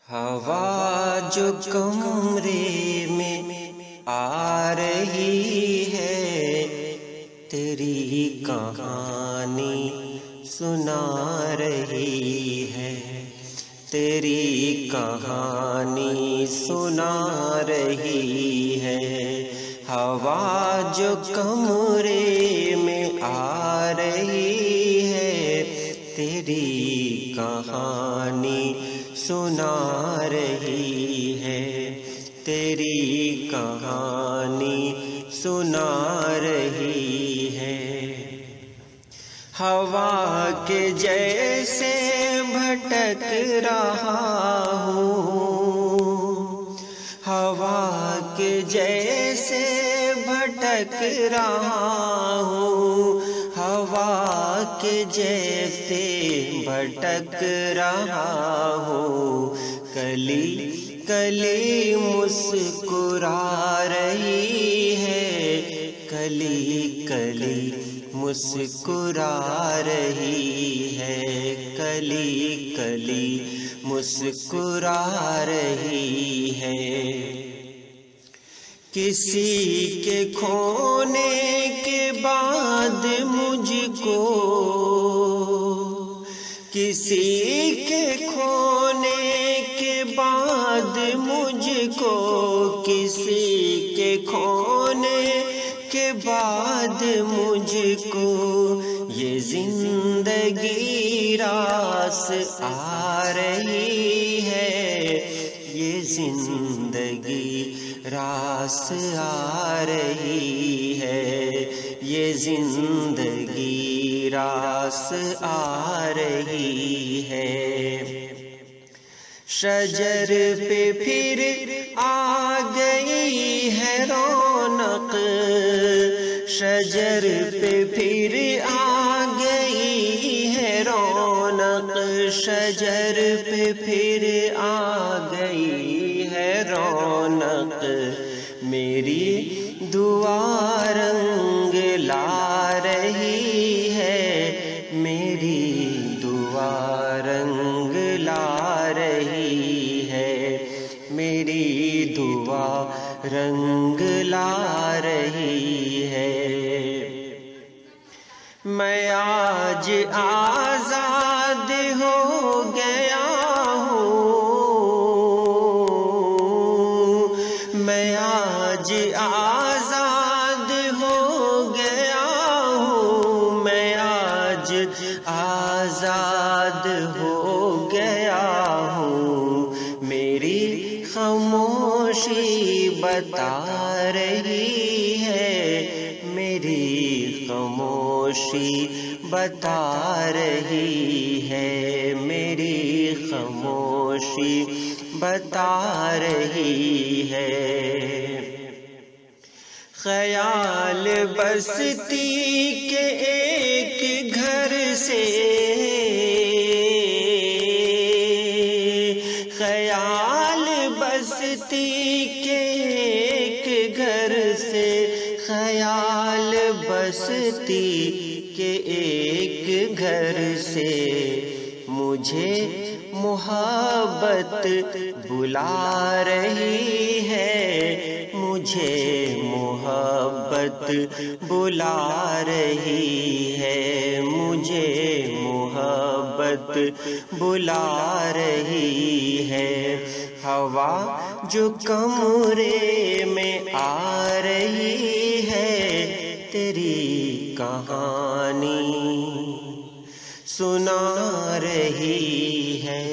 ہوا جو کمرے میں آ رہی ہے، تیری کہانی سنا رہی ہے، تیری کہانی سنا رہی ہے۔ ہوا جو کمرے میں آ رہی ہے، تیری کہانی سنا رہی ہے، تیری کہانی سنا رہی ہے۔ ہوا کے جیسے بھٹک رہا ہوں، ہوا کے جیسے بھٹک رہا ہوں، ہوا کے جیسے بھٹک رہا ہوں۔ کلی کلی مسکرا رہی ہے، کلی کلی مسکرا رہی ہے، کلی کلی مسکرا رہی ہے۔ کسی کے کھونے کے بعد مجھ کو، کسی کے کھونے کے بعد مجھ کو، کسی کے کھونے کے بعد مجھ کو، یہ زندگی راس آ رہی ہے، یہ زندگی راس آ رہی ہے، یہ زندگی راس آ رہی ہے۔ شجر پہ پھر آ گئی ہے رونق، شجر پہ پھر آ گئی ہے رونق، شجر پہ پھر آ گئی ہے رونق۔ میری دعا رنگ لا رہی ہے، میری دعا رنگ لا رہی ہے، میری دعا رنگ لا رہی ہے۔ میں آج آزاد ہو گیا ہوں، میں آج آزاد ہو گیا ہوں، میں آج آزاد ہو گیا ہوں۔ میری خاموشی بتا رہی ہے، میری خاموشی بتا رہی ہے، میری خاموشی بتا رہی ہے۔ خیال بستی کے ایک گھر سے، خیال بستی کے ایک گھر سے، خیال بستی کے ایک گھر سے، مجھے محبت بلا رہی ہے، مجھے محبت بلا رہی ہے، مجھے محبت بلا رہی ہے۔ ہوا جو کمرے میں آ رہی ہے، تیری کہانی سنا رہی ہے۔